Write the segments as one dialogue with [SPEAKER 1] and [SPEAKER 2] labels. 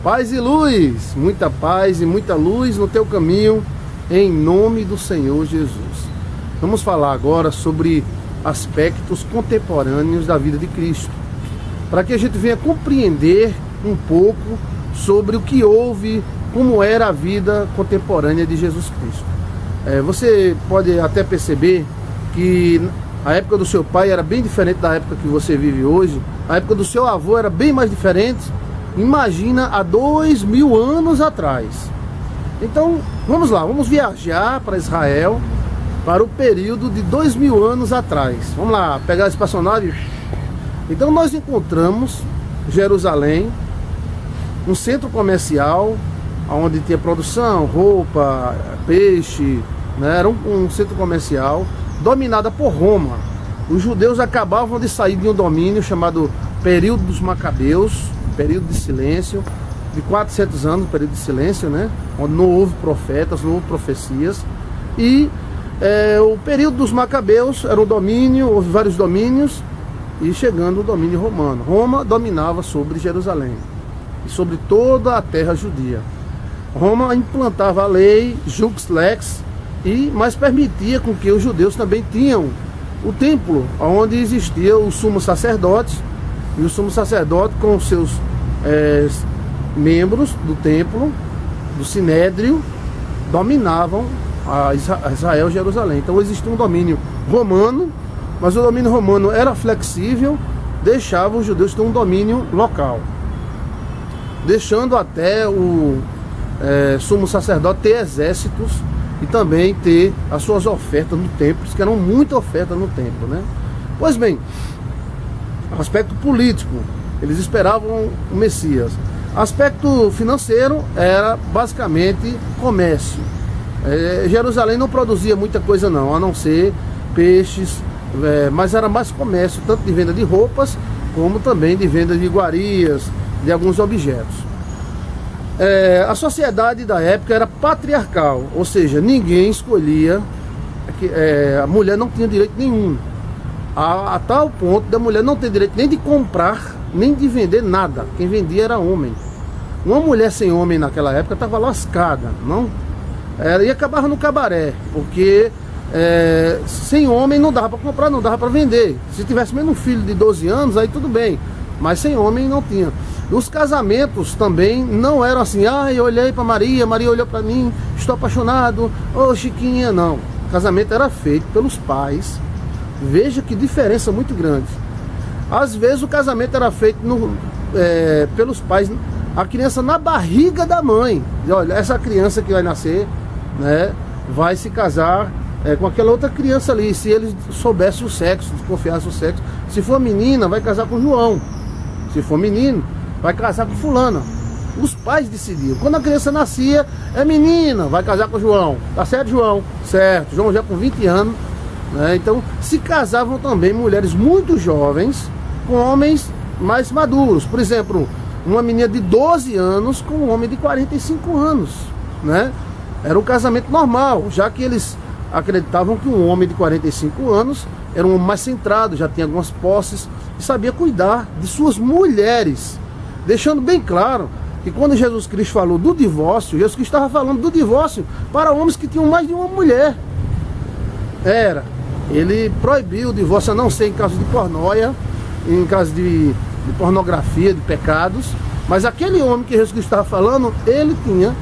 [SPEAKER 1] Paz e luz, muita paz e muita luz no teu caminho, em nome do Senhor Jesus. Vamos falar agora sobre aspectos contemporâneos da vida de Cristo, para que a gente venha compreender um pouco sobre o que houve, como era a vida contemporânea de Jesus Cristo. Você pode até perceber que a época do seu pai era bem diferente da época que você vive hoje. A época do seu avô era bem mais diferente. Imagina há 2000 anos atrás. Então vamos lá, vamos viajar para Israel para o período de 2000 anos atrás. Vamos lá, pegar a espaçonave. Então nós encontramos Jerusalém, um centro comercial onde tinha produção, roupa, peixe, né? Era um centro comercial dominada por Roma. Os judeus acabavam de sair de um domínio chamado período dos Macabeus, período de silêncio, de 400 anos, período de silêncio, né? Onde não houve profetas, não houve profecias. E o período dos Macabeus era um domínio, houve vários domínios, e chegando o domínio romano. Roma dominava sobre Jerusalém e sobre toda a terra judia. Roma implantava a lei Jux Lex, mas permitia com que os judeus também tinham o templo, onde existia o sumo sacerdote, e o sumo sacerdote com os seus membros do templo, do sinédrio, dominavam a Israel e Jerusalém. Então existia um domínio romano, mas o domínio romano era flexível, deixava os judeus ter um domínio local, deixando até o sumo sacerdote ter exércitos e também ter as suas ofertas no templo, que eram muita oferta no templo, né? Pois bem, aspecto político, eles esperavam o Messias. Aspecto financeiro era basicamente comércio. Jerusalém não produzia muita coisa não, a não ser peixes, mas era mais comércio, tanto de venda de roupas, como também de venda de iguarias, de alguns objetos. A sociedade da época era patriarcal, ou seja, ninguém escolhia, a mulher não tinha direito nenhum, a tal ponto da mulher não ter direito nem de comprar, nem de vender nada. Quem vendia era homem. Uma mulher sem homem naquela época estava lascada, não? E acabava no cabaré, porque sem homem não dava para comprar, não dava para vender. Se tivesse mesmo um filho de 12 anos, aí tudo bem, mas sem homem não tinha. Os casamentos também não eram assim, eu olhei para Maria, Maria olhou para mim, estou apaixonado, Chiquinha, não. O casamento era feito pelos pais. Veja que diferença muito grande. Às vezes o casamento era feito pelos pais, a criança na barriga da mãe. E olha, essa criança que vai nascer, né, vai se casar com aquela outra criança ali, se eles soubessem o sexo, desconfiassem o sexo. Se for menina, vai casar com João. Se for menino, vai casar com fulana. Os pais decidiam. Quando a criança nascia, é menina, vai casar com João. Tá certo, João? Certo. João já com 20 anos, né? Então se casavam também mulheres muito jovens com homens mais maduros. Por exemplo, uma menina de 12 anos com um homem de 45 anos, né? Era um casamento normal, já que eles acreditavam que um homem de 45 anos era um homem mais centrado, já tinha algumas posses e sabia cuidar de suas mulheres. Deixando bem claro que quando Jesus Cristo falou do divórcio, Jesus Cristo estava falando do divórcio para homens que tinham mais de uma mulher. Ele proibiu o divórcio a não ser em caso de pornóia, em caso de pornografia, de pecados. Mas aquele homem que Jesus Cristo estava falando, ele tinha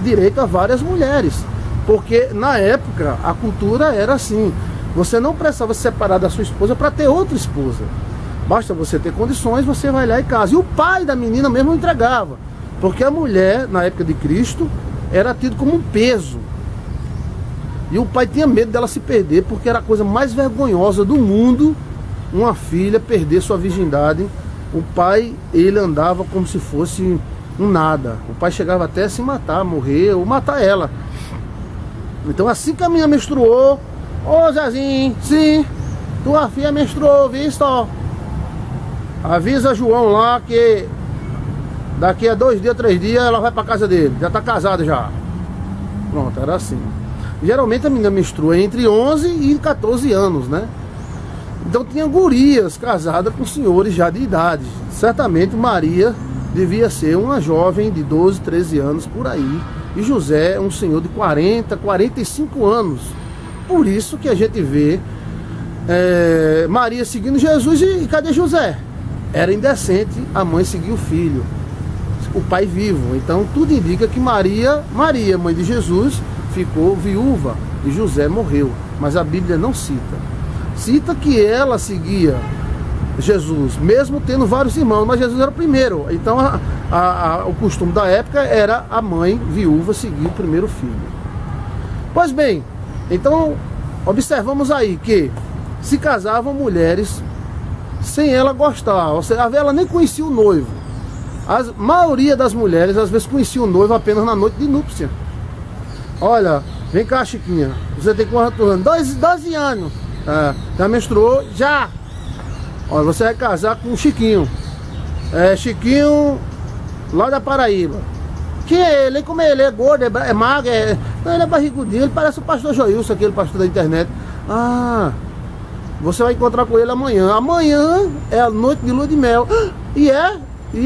[SPEAKER 1] direito a várias mulheres. Porque na época a cultura era assim, você não precisava se separar da sua esposa para ter outra esposa. Basta você ter condições, você vai lá e casa. E o pai da menina mesmo entregava, porque a mulher, na época de Cristo, era tido como um peso. E o pai tinha medo dela se perder, porque era a coisa mais vergonhosa do mundo, uma filha perder sua virgindade. O pai, ele andava como se fosse um nada. O pai chegava até a se matar, morrer ou matar ela. Então assim que a menina menstruou, Zezinho, sim, tua filha menstruou, visto? Avisa João lá que daqui a 2 dias, 3 dias ela vai pra casa dele, já tá casada já. Pronto, era assim. Geralmente a menina menstrua entre 11 e 14 anos, né? Então tinha gurias casadas com senhores já de idade. Certamente Maria devia ser uma jovem de 12, 13 anos por aí. E José é um senhor de 40, 45 anos. Por isso que a gente vê Maria seguindo Jesus e cadê José? Era indecente a mãe seguir o filho, o pai vivo. Então tudo indica que Maria, mãe de Jesus, ficou viúva e José morreu. Mas a Bíblia não cita. Cita que ela seguia Jesus, mesmo tendo vários irmãos, mas Jesus era o primeiro. Então o costume da época era a mãe viúva seguir o primeiro filho. Pois bem, então observamos aí que se casavam mulheres sem ela gostar, ou seja, ela nem conhecia o noivo. A maioria das mulheres às vezes conhecia o noivo apenas na noite de núpcia. Olha, vem cá, Chiquinha, você tem quantos anos? 12 anos. Já menstruou? Já. Olha, você vai casar com o Chiquinho. Chiquinho lá da Paraíba. Quem é ele? Como é ele? É gordo? É magro? Não, ele é barrigudinho. Ele parece o pastor Joilson, aquele pastor da internet. Você vai encontrar com ele amanhã. Amanhã é a noite de lua de mel. E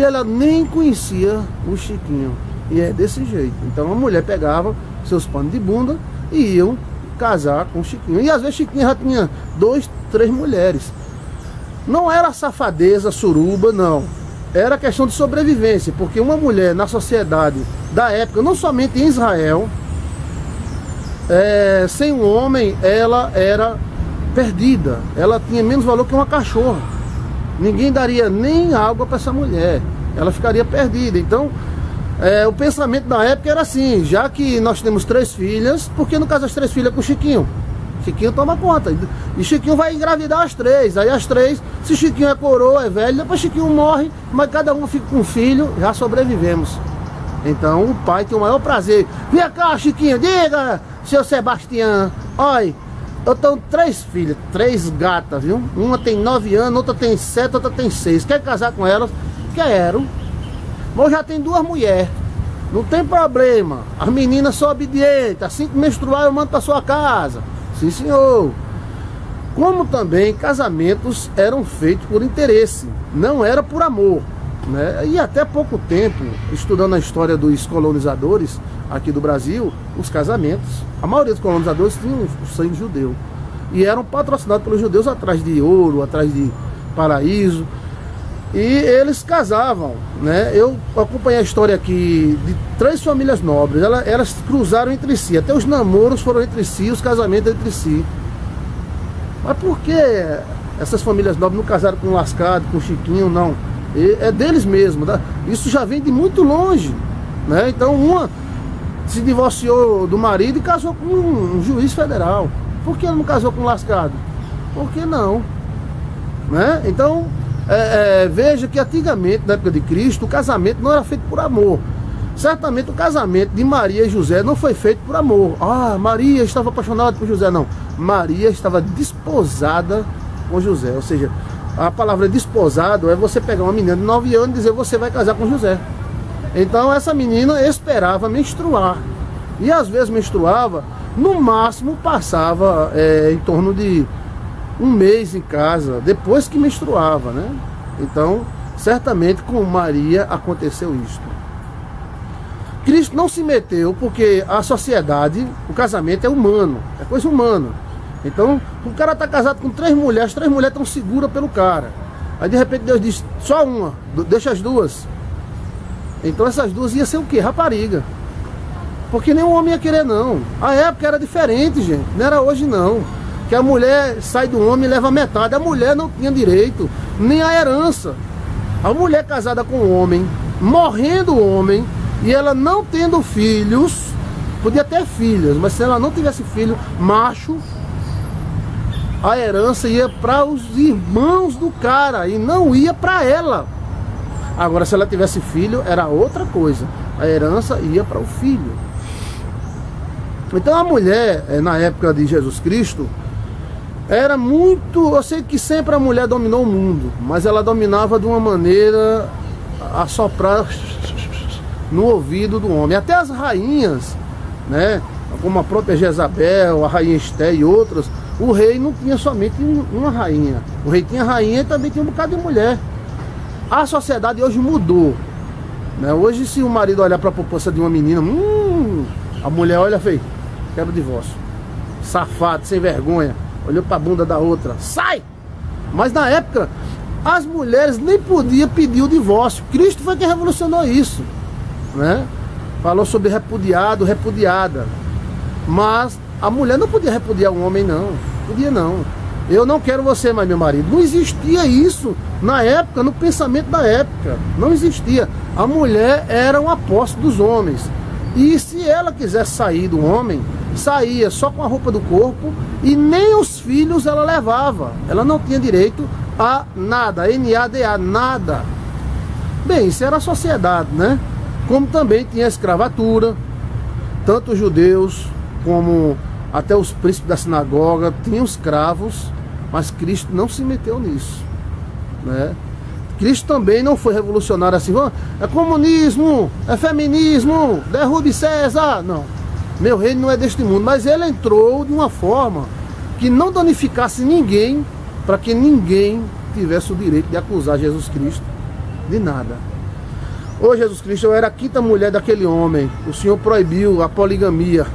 [SPEAKER 1] ela nem conhecia o Chiquinho. E é desse jeito. Então a mulher pegava seus panos de bunda e iam casar com o Chiquinho. E às vezes Chiquinho já tinha 2, 3 mulheres. Não era safadeza, suruba, não. Era questão de sobrevivência, porque uma mulher na sociedade da época, não somente em Israel, sem um homem, ela era perdida. Ela tinha menos valor que uma cachorra. Ninguém daria nem água para essa mulher. Ela ficaria perdida. Então, o pensamento da época era assim: já que nós temos 3 filhas, por que não casa as 3 filhas com o Chiquinho? Chiquinho toma conta. E Chiquinho vai engravidar as 3. Aí as 3, se Chiquinho é coroa, é velho, depois Chiquinho morre, mas cada um fica com um filho, já sobrevivemos. Então o pai tem o maior prazer. Vem cá, Chiquinho, diga, seu Sebastião. Olha, eu tenho 3 filhas, 3 gatas, viu? Uma tem 9 anos, outra tem 7, outra tem 6. Quer casar com elas? Quero. Mas eu já tenho 2 mulheres. Não tem problema. As meninas são obedientes. Assim que menstruar, eu mando para sua casa. Sim, senhor. Como também casamentos eram feitos por interesse, não era por amor, né? E até pouco tempo, estudando a história dos colonizadores aqui do Brasil, os casamentos, a maioria dos colonizadores tinham o sangue judeu e eram patrocinados pelos judeus atrás de ouro, atrás de paraíso, e eles casavam, né? Eu acompanhei a história aqui de 3 famílias nobres. Elas cruzaram entre si, até os namoros foram entre si, os casamentos entre si. Mas por que essas famílias nobres não casaram com o Lascado, com o Chiquinho? Não, é deles mesmo, tá? Isso já vem de muito longe, né? Então uma se divorciou do marido e casou com um juiz federal. Por que ela não casou com o Lascado? Por que não, né? Então veja que antigamente, na época de Cristo, o casamento não era feito por amor. Certamente o casamento de Maria e José não foi feito por amor. Maria estava apaixonada por José. Não, Maria estava desposada com José. Ou seja, a palavra desposado é você pegar uma menina de 9 anos e dizer: você vai casar com José. Então essa menina esperava menstruar. E às vezes menstruava, no máximo passava em torno de 1 mês em casa, depois que menstruava, né? Então, certamente com Maria aconteceu isto. Cristo não se meteu porque a sociedade, o casamento é humano, é coisa humana. Então, o cara está casado com 3 mulheres, as 3 mulheres estão seguras pelo cara. Aí de repente Deus diz: só uma, deixa as 2. Então essas 2 iam ser o quê? Rapariga. Porque nenhum homem ia querer, não. A época era diferente, gente, não era hoje não. Que a mulher sai do homem e leva metade. A mulher não tinha direito nem a herança. A mulher casada com o homem, morrendo o homem, e ela não tendo filhos, podia ter filhas, mas se ela não tivesse filho macho, a herança ia para os irmãos do cara e não ia para ela. Agora, se ela tivesse filho, era outra coisa. A herança ia para o filho. Então a mulher, na época de Jesus Cristo, era muito... Eu sei que sempre a mulher dominou o mundo, mas ela dominava de uma maneira a soprar no ouvido do homem. Até as rainhas, né, como a própria Jezabel, a rainha Esté e outras, o rei não tinha somente uma rainha. O rei tinha rainha e também tinha um bocado de mulher. A sociedade hoje mudou. né? Hoje, se o marido olhar para a poupança de uma menina, a mulher olha, feio, quebra o divórcio. Safado, sem vergonha, olhou para a bunda da outra, sai! Mas na época, as mulheres nem podiam pedir o divórcio. Cristo foi quem revolucionou isso, né? Falou sobre repudiado, repudiada. Mas a mulher não podia repudiar o homem, não. Podia não. Eu não quero você mais meu marido. Não existia isso na época, no pensamento da época. Não existia. A mulher era um apóstolo dos homens. E se ela quisesse sair do homem, saía só com a roupa do corpo e nem os filhos ela levava. Ela não tinha direito a nada, N-A-D-A, nada. Bem, isso era a sociedade, né? Como também tinha a escravatura, tanto os judeus como até os príncipes da sinagoga tinham escravos, mas Cristo não se meteu nisso, né? Cristo também não foi revolucionário assim, é comunismo, é feminismo, derrube César. Não, meu reino não é deste mundo. Mas ele entrou de uma forma que não danificasse ninguém, para que ninguém tivesse o direito de acusar Jesus Cristo de nada. Ô Jesus Cristo, eu era a quinta mulher daquele homem, o Senhor proibiu a poligamia.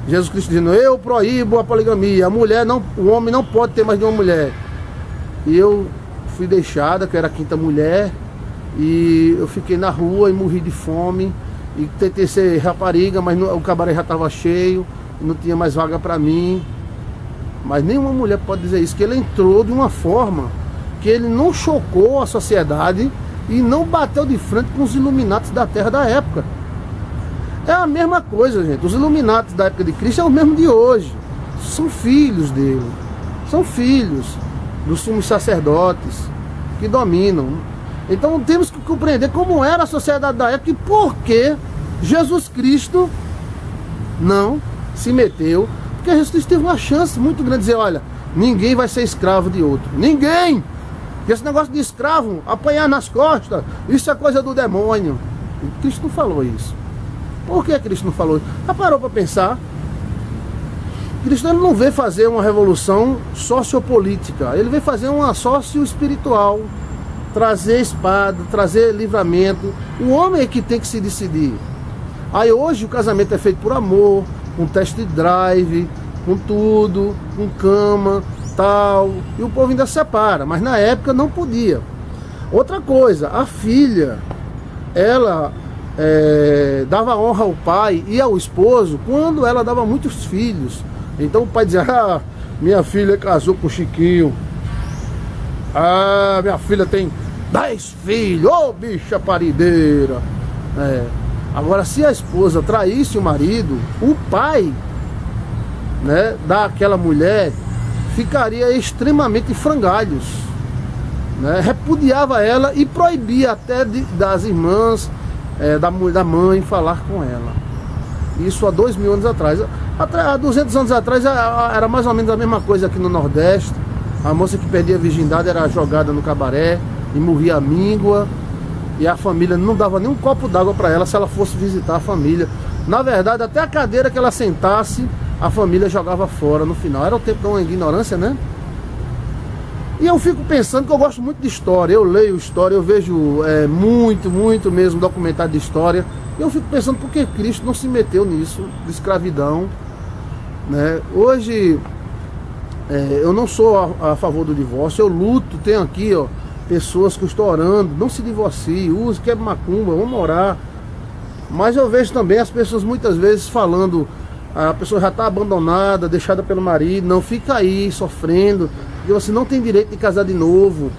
[SPEAKER 1] Jesus Cristo dizendo, eu proíbo a poligamia, a mulher não, o homem não pode ter mais de uma mulher. E eu fui deixada, que eu era a quinta mulher, e eu fiquei na rua e morri de fome, e tentei ser rapariga, mas o cabaré já estava cheio, não tinha mais vaga para mim. Mas nenhuma mulher pode dizer isso, que ele entrou de uma forma que ele não chocou a sociedade e não bateu de frente com os iluminatis da terra da época. É a mesma coisa, gente. Os iluminatis da época de Cristo é o mesmo de hoje. São filhos dele. São filhos dos sumos sacerdotes que dominam. Então temos que compreender como era a sociedade da época e por que Jesus Cristo não se meteu. Porque Jesus Cristo teve uma chance muito grande de dizer, olha, ninguém vai ser escravo de outro. Ninguém! E esse negócio de escravo, apanhar nas costas, isso é coisa do demônio. E Cristo não falou isso. Por que Cristo não falou isso? Já parou para pensar? Cristo ele não veio fazer uma revolução sociopolítica. Ele veio fazer uma socio-espiritual. Trazer espada, trazer livramento. O homem é que tem que se decidir. Aí hoje o casamento é feito por amor, com test drive, com tudo, com cama, tal. E o povo ainda separa, mas na época não podia. Outra coisa, a filha, ela dava honra ao pai e ao esposo quando ela dava muitos filhos. Então o pai dizia, ah, minha filha casou com o Chiquinho. Ah, minha filha tem 10 filhos, ô bicha parideira. Agora, se a esposa traísse o marido, o pai, né, daquela mulher ficaria extremamente em frangalhos, né? Repudiava ela e proibia até das irmãs, da mãe falar com ela. Isso há 2000 anos atrás. Há 200 anos atrás era mais ou menos a mesma coisa aqui no Nordeste. A moça que perdia a virgindade era jogada no cabaré e morria à míngua. E a família não dava nem um copo d'água para ela se ela fosse visitar a família. Na verdade, até a cadeira que ela sentasse, a família jogava fora no final. Era o tempo de uma ignorância, né? E eu fico pensando que eu gosto muito de história. Eu leio história, eu vejo muito mesmo documentário de história. E eu fico pensando por que Cristo não se meteu nisso, de escravidão, né? Hoje, eu não sou a favor do divórcio. Eu luto, tenho aqui, ó, pessoas que eu estou orando, não se divorcie, use, quebre macumba, vamos orar. Mas eu vejo também as pessoas muitas vezes falando, a pessoa já está abandonada, deixada pelo marido, não fica aí sofrendo, e você não tem direito de casar de novo.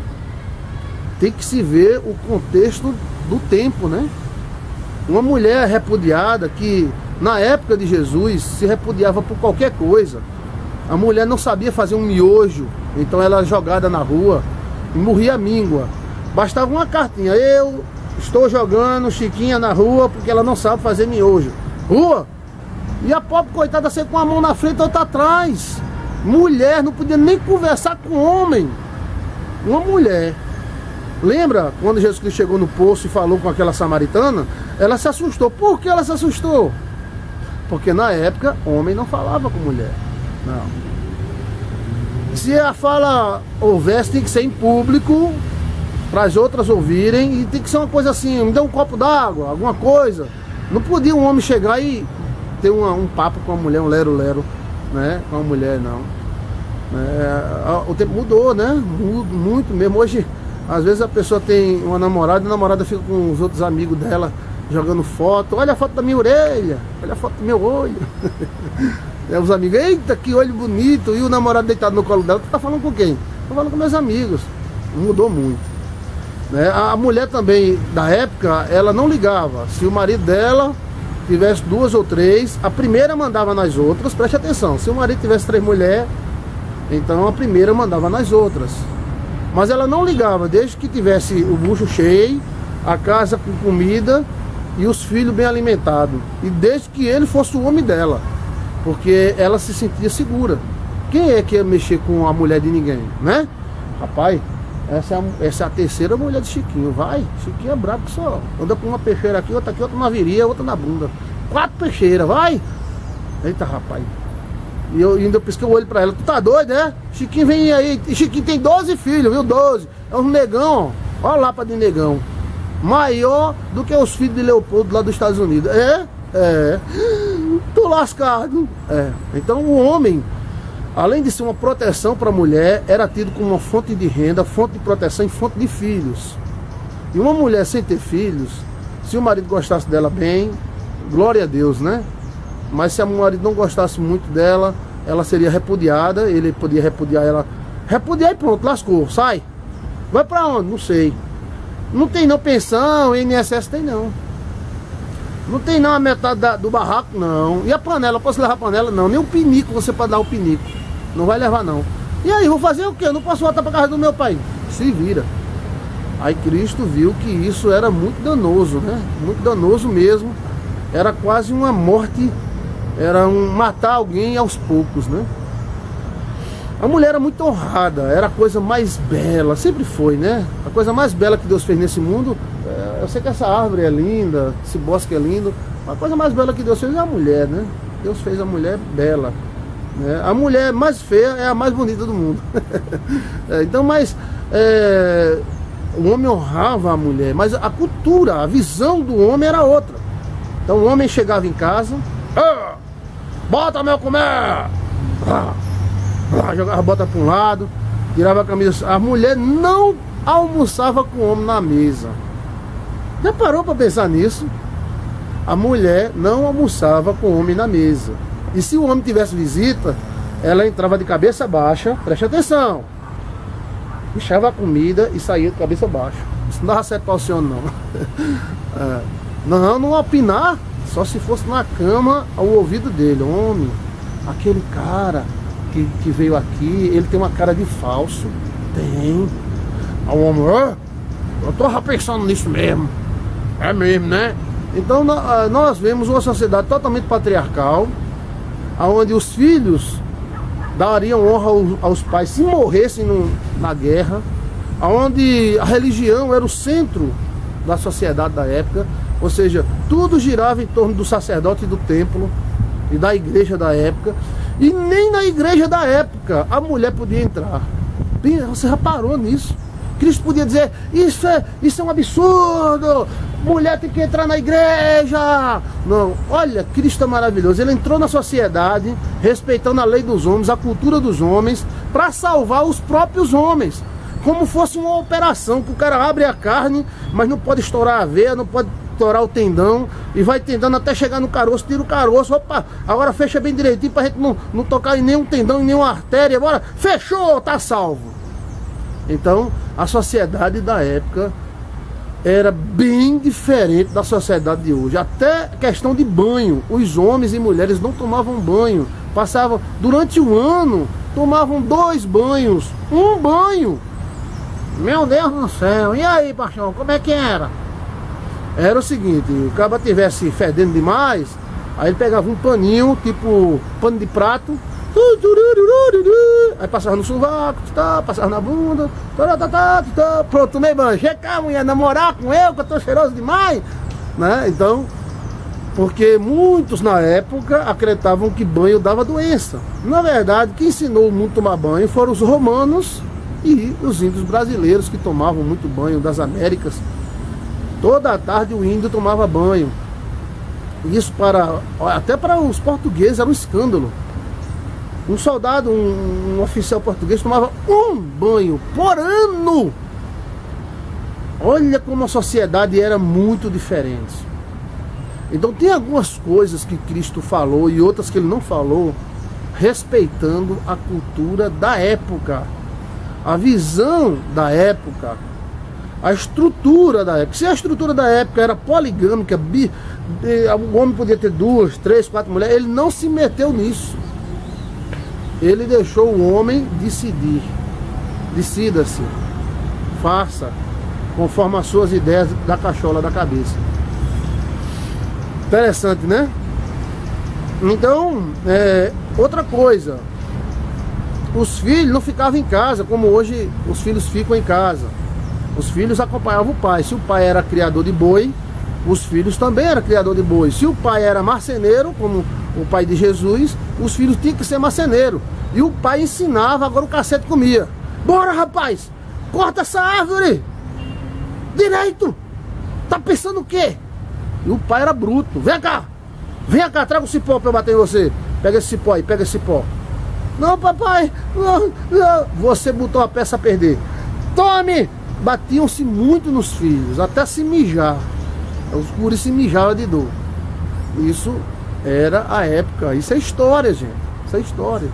[SPEAKER 1] Tem que se ver o contexto do tempo, né? Uma mulher repudiada, que na época de Jesus se repudiava por qualquer coisa. A mulher não sabia fazer um miojo, então ela era jogada na rua e morria à míngua. Bastava uma cartinha, eu estou jogando Chiquinha na rua porque ela não sabe fazer miojo. Rua! E a pobre coitada saiu com a mão na frente e outra atrás. Mulher não podia nem conversar com homem. Uma mulher. Lembra quando Jesus Cristo chegou no poço e falou com aquela samaritana? Ela se assustou. Por que ela se assustou? Porque na época homem não falava com mulher. Não. Se a fala houvesse, tem que ser em público, para as outras ouvirem, e tem que ser uma coisa assim, me dê um copo d'água, alguma coisa. Não podia um homem chegar e ter um papo com a mulher, um lero-lero, né, com a mulher, não. O tempo mudou, né, muito mesmo. Hoje, às vezes a pessoa tem uma namorada e a namorada fica com os outros amigos dela jogando foto. Olha a foto da minha orelha, olha a foto do meu olho. Os amigos, eita, que olho bonito. E o namorado deitado no colo dela, tu tá falando com quem? Tô falando com meus amigos. Mudou muito, né? A mulher também, da época, ela não ligava. Se o marido dela tivesse 2 ou 3, a primeira mandava nas outras. Preste atenção, se o marido tivesse 3 mulheres, então a primeira mandava nas outras. Mas ela não ligava, desde que tivesse o bucho cheio, a casa com comida e os filhos bem alimentados. E desde que ele fosse o homem dela, porque ela se sentia segura. Quem é que ia mexer com a mulher de ninguém, né? Rapaz, essa é a 3ª mulher de Chiquinho. Vai, Chiquinho é brabo que só. Anda com uma peixeira aqui, outra na virilha, outra na bunda. 4 peixeiras, vai. Eita, rapaz. E eu ainda pisquei o olho pra ela. Tu tá doido, né? Chiquinho vem aí. E Chiquinho tem 12 filhos, viu? 12. É um negão, ó. Olha lá pra de negão. Maior do que os filhos de Leopoldo lá dos Estados Unidos. Tô lascado. Então o homem, além de ser uma proteção para a mulher, era tido como uma fonte de renda, fonte de proteção e fonte de filhos. E uma mulher sem ter filhos, se o marido gostasse dela bem, glória a Deus, né? Mas se o marido não gostasse muito dela, ela seria repudiada. Ele podia repudiar ela. Repudiar e pronto, lascou, sai. Vai pra onde? Não sei. Não tem não pensão, INSS tem não. Não tem não a metade do barraco, não. E a panela, posso levar a panela? Não. Nem o pinico você pode dar o pinico. Não vai levar não. E aí, vou fazer o quê? Eu não posso voltar pra casa do meu pai. Se vira. Aí Cristo viu que isso era muito danoso, né? Muito danoso mesmo. Era quase uma morte. Era matar alguém aos poucos, né? A mulher era muito honrada. Era a coisa mais bela. Sempre foi, né? A coisa mais bela que Deus fez nesse mundo. Eu sei que essa árvore é linda, esse bosque é lindo. A coisa mais bela que Deus fez é a mulher, né? Deus fez a mulher bela, né? A mulher mais feia é a mais bonita do mundo. Então, mas o homem honrava a mulher, mas a cultura, a visão do homem era outra. Então o homem chegava em casa, bota meu comer, jogava a bota para um lado, tirava a camisa. A mulher não almoçava com o homem na mesa. Já parou para pensar nisso? A mulher não almoçava com o homem na mesa. E se o homem tivesse visita, ela entrava de cabeça baixa, preste atenção, puxava a comida e saía de cabeça baixa. Isso não dava certo para o senhor, não. Não opinar, só se fosse na cama ao ouvido dele. Homem, aquele cara que veio aqui, ele tem uma cara de falso. Tem. O homem, eu tô pensando nisso mesmo. É mesmo, né? Então nós vemos uma sociedade totalmente patriarcal, onde os filhos dariam honra aos pais se morressem na guerra, onde a religião era o centro da sociedade da época, ou seja, tudo girava em torno do sacerdote e do templo e da igreja da época, e nem na igreja da época a mulher podia entrar. Você já parou nisso? Cristo podia dizer, isso é um absurdo, mulher tem que entrar na igreja. Não, olha, Cristo é maravilhoso. Ele entrou na sociedade, respeitando a lei dos homens, a cultura dos homens, para salvar os próprios homens. Como fosse uma operação, que o cara abre a carne, mas não pode estourar a veia, não pode estourar o tendão, e vai tendando até chegar no caroço, tira o caroço, opa, agora fecha bem direitinho, pra gente não tocar em nenhum tendão, em nenhuma artéria, agora fechou, tá salvo. Então, a sociedade da época era bem diferente da sociedade de hoje. Até questão de banho, os homens e mulheres não tomavam banho, passavam durante o ano, tomavam 2 banhos, 1 banho. Meu Deus do céu. E aí, paixão, como é que era? Era o seguinte, o cara tivesse fedendo demais, aí ele pegava um paninho, tipo pano de prato, aí passava no sovaco, passava na bunda, pronto, tomei banho. Chega cá, mulher, namorar com eu, que eu tô cheiroso demais, né? Então, porque muitos na época acreditavam que banho dava doença. Na verdade, quem ensinou o mundo a tomar banho foram os romanos E os índios brasileiros que tomavam muito banho das Américas, toda tarde o índio tomava banho. Isso até para os portugueses era um escândalo. Um soldado, um oficial português tomava um banho por ano. Olha como a sociedade era muito diferente. Então tem algumas coisas que Cristo falou e outras que ele não falou, respeitando a cultura da época, a visão da época, a estrutura da época. Se a estrutura da época era poligâmica, o homem podia ter 2, 3, 4 mulheres, ele não se meteu nisso. Ele deixou o homem decidir. Decida-se, faça conforme as suas ideias da cachola da cabeça. Interessante, né? Então, outra coisa, os filhos não ficavam em casa como hoje os filhos ficam em casa. Os filhos acompanhavam o pai. Se o pai era criador de boi, os filhos também eram criador de boi. Se o pai era marceneiro, como o pai de Jesus, os filhos tinham que ser marceneiro. E o pai ensinava, agora o cacete comia. Bora, rapaz, corta essa árvore direito. Tá pensando o quê? E o pai era bruto. Vem cá, traga o cipó pra eu bater em você. Pega esse cipó aí, pega esse cipó. Não, papai, não. Você botou a peça a perder. Tome! Batiam-se muito nos filhos, até se mijar. Os guris se mijavam de dor. Isso era a época. Isso é história, gente. Isso é história.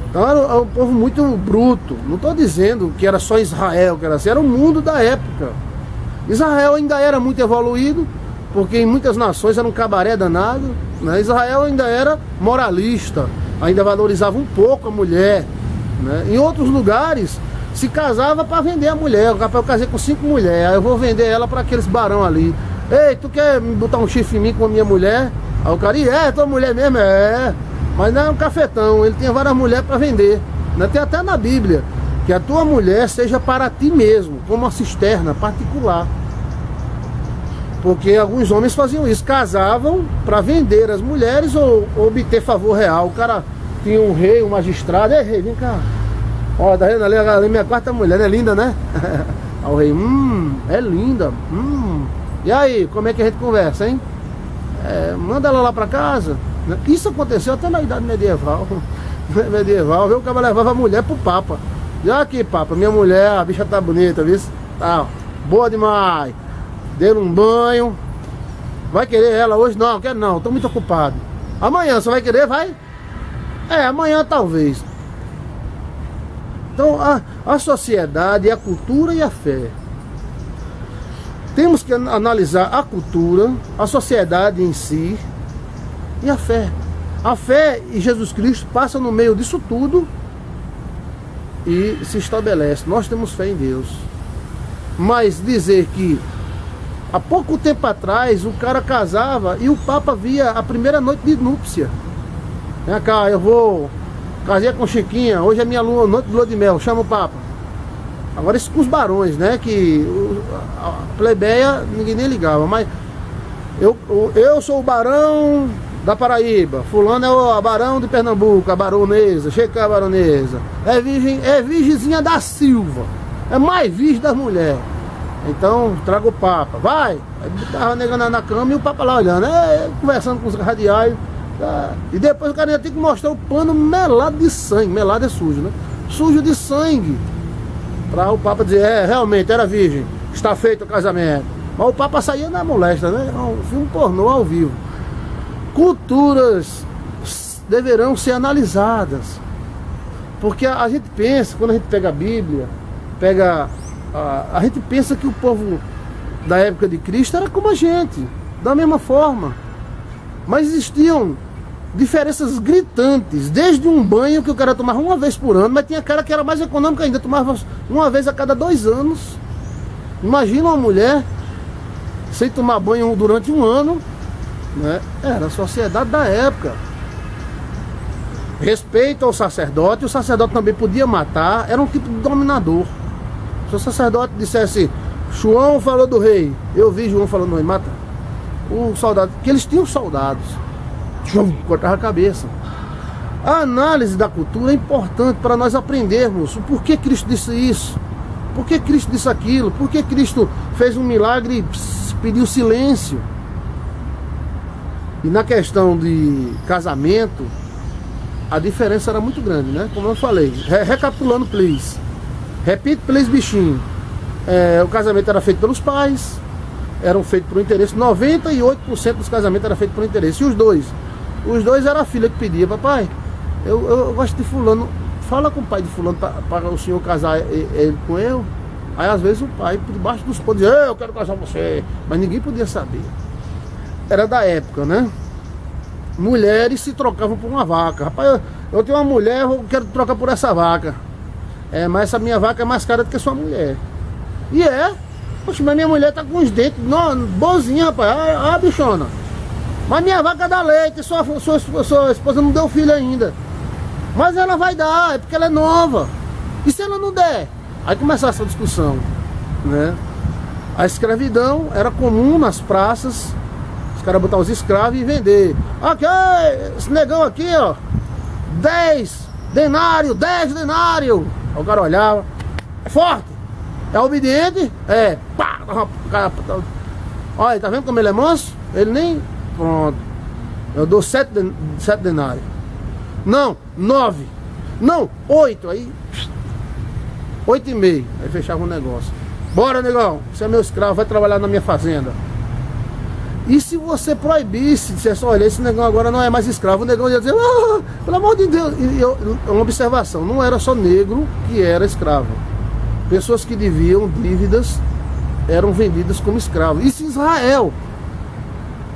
[SPEAKER 1] Então era um povo muito bruto. Não estou dizendo que era só Israel que era assim. Era o mundo da época. Israel ainda era muito evoluído, porque em muitas nações era um cabaré danado, né? Israel ainda era moralista, ainda valorizava um pouco a mulher, né? Em outros lugares se casava para vender a mulher. Eu casei com 5 mulheres, aí eu vou vender ela para aqueles barão ali. Ei, tu quer botar um chifre em mim com a minha mulher? Aí o cara, tua mulher mesmo? Mas não é um cafetão, ele tinha várias mulheres para vender, né? Tem até na Bíblia que a tua mulher seja para ti mesmo, como uma cisterna particular. Porque alguns homens faziam isso, casavam para vender as mulheres ou obter favor real. O cara tinha um rei, um magistrado. Ei, rei, vem cá. Ó, tá vendo ali a minha quarta mulher, é linda, né? Aí o rei, é linda. E aí, como é que a gente conversa, hein? Manda ela lá para casa. Isso aconteceu até na idade medieval. Viu? O cara levava a mulher pro papa. E aqui, papa, minha mulher, a bicha tá bonita, viu? Tá, boa demais. Dei um banho. Vai querer ela hoje? Não, quero não, tô muito ocupado. Amanhã você vai querer? Vai? Amanhã talvez. Então a sociedade, a cultura e a fé. Temos que analisar a cultura, a sociedade em si e a fé. A fé e Jesus Cristo passam no meio disso tudo e se estabelece. Nós temos fé em Deus. Mas dizer que há pouco tempo atrás o cara casava e o Papa via a primeira noite de núpcia. Vem cá, eu casei com Chiquinha, hoje é minha noite de lua de mel, chama o Papa. Agora isso com os barões, né? Que a plebeia ninguém nem ligava, mas eu sou o barão da Paraíba, fulano é o barão de Pernambuco, a baronesa, chega a baronesa, é virgenzinha da Silva, é mais virgem das mulheres. Então traga o Papa, vai. Aí tava negando na cama e o Papa lá olhando, conversando com os radiais. E depois o cara ia ter que mostrar o pano melado de sangue. Melado é sujo, né? Sujo de sangue, para o Papa dizer, realmente era virgem, está feito o casamento. Mas o Papa saía na molesta, né? Um filme pornô ao vivo. Culturas deverão ser analisadas, porque a gente pensa, quando a gente pega a Bíblia, a gente pensa que o povo da época de Cristo era como a gente, da mesma forma. Mas existiam diferenças gritantes, desde um banho que o cara tomava uma vez por ano, mas tinha cara que era mais econômico ainda, tomava uma vez a cada 2 anos. Imagina uma mulher sem tomar banho durante um ano, né? Era a sociedade da época. Respeito ao sacerdote, o sacerdote também podia matar, era um tipo de dominador. Se o sacerdote dissesse, João falou do rei, eu vi João falando do rei, mata o soldado, que eles tinham soldados, cortava a cabeça. A análise da cultura é importante para nós aprendermos o porquê Cristo disse isso, por que Cristo disse aquilo, por que Cristo fez um milagre e pediu silêncio. E na questão de casamento, a diferença era muito grande, né? Como eu falei, recapitulando, please. Repito, please, bichinho. O casamento era feito pelos pais, eram feitos por interesse. 98% dos casamentos era feito por interesse. E os dois era a filha que pedia: papai, eu gosto de fulano, fala com o pai de fulano para o senhor casar ele com eu. Aí às vezes o pai, por debaixo dos panos, dizia: eu quero casar com você. Mas ninguém podia saber. Era da época, né? Mulheres se trocavam por uma vaca. Rapaz, eu tenho uma mulher, eu quero trocar por essa vaca. Mas essa minha vaca é mais cara do que a sua mulher. E poxa, mas minha mulher tá com os dentes bonzinhos, rapaz. Bichona. Mas minha vaca dá leite, sua esposa não deu filho ainda. Mas ela vai dar, é porque ela é nova. E se ela não der? Aí começava essa discussão, né? A escravidão era comum nas praças. Os caras botavam os escravos e vender. Aqui, esse negão aqui, ó, 10 denários. Aí o cara olhava: é forte, é obediente, pá, olha, tá vendo como ele é manso? Ele nem, pronto, eu dou 7 denários. Não, 9, não, 8, aí 8,5, aí fechava o negócio. Bora, negão, você é meu escravo, vai trabalhar na minha fazenda. E se você proibisse, dissesse: olha, esse negão agora não é mais escravo, o negão ia dizer: pelo amor de Deus. Uma observação: não era só negro que era escravo. Pessoas que deviam dívidas eram vendidas como escravos. Isso em Israel.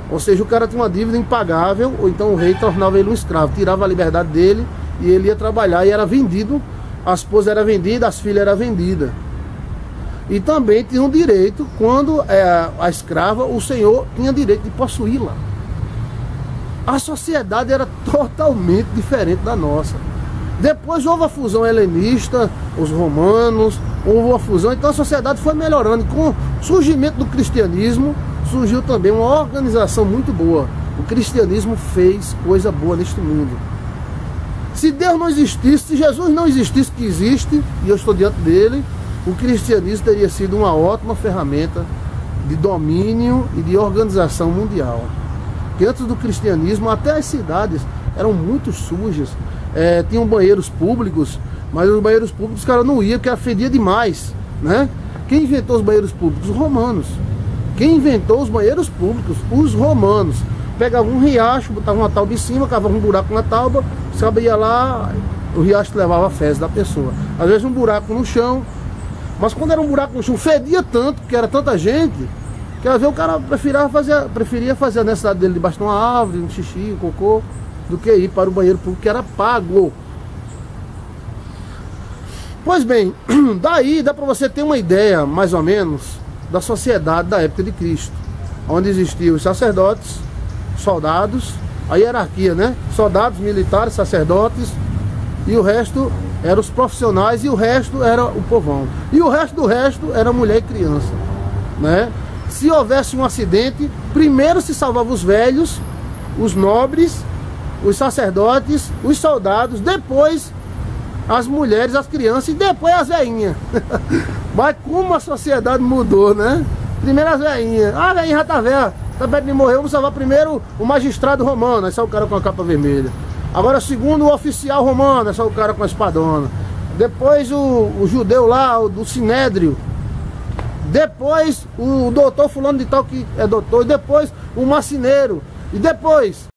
[SPEAKER 1] Ou seja, o cara tinha uma dívida impagável, ou então o rei tornava ele um escravo, tirava a liberdade dele e ele ia trabalhar e era vendido. A esposa era vendida, as filhas eram vendidas. E também tinha um direito, quando a escrava, o senhor tinha direito de possuí-la. A sociedade era totalmente diferente da nossa. Depois houve a fusão helenista, os romanos, houve a fusão, então a sociedade foi melhorando. Com o surgimento do cristianismo, surgiu também uma organização muito boa. O cristianismo fez coisa boa neste mundo. Se Deus não existisse, se Jesus não existisse, que existe, e eu estou diante dele, o cristianismo teria sido uma ótima ferramenta de domínio e de organização mundial. Porque antes do cristianismo, até as cidades eram muito sujas. Tinham banheiros públicos, mas os banheiros públicos os caras não iam, porque fedia demais, né? Quem inventou os banheiros públicos? Os romanos. Quem inventou os banheiros públicos? Os romanos. Pegavam um riacho, botavam uma tauba em cima, cavavam um buraco na tauba, o cara ia lá, o riacho levava a fezes da pessoa. Às vezes um buraco no chão. Mas quando era um buraco no chão, fedia tanto, porque era tanta gente, que às vezes o cara preferia fazer a necessidade dele debaixo de uma árvore, um xixi, um cocô, do que ir para o banheiro público, que era pago. Pois bem, daí dá para você ter uma ideia, mais ou menos, da sociedade da época de Cristo, onde existiam os sacerdotes, soldados, a hierarquia, né? Soldados, militares, sacerdotes, e o resto eram os profissionais, e o resto era o povão. E o resto do resto era mulher e criança, né? Se houvesse um acidente, primeiro se salvava os velhos, os nobres, os sacerdotes, os soldados, depois as mulheres, as crianças e depois as velhinhas. Mas como a sociedade mudou, né? Primeiro as velhinhas. A velhinha já tá velha, tá perto de morrer, vamos salvar primeiro o magistrado romano, aí sai o cara com a capa vermelha. Agora segundo o oficial romano, aí sai o cara com a espadona. Depois o judeu lá, o do Sinédrio. Depois o doutor fulano de tal que é doutor. E depois o marceneiro. E depois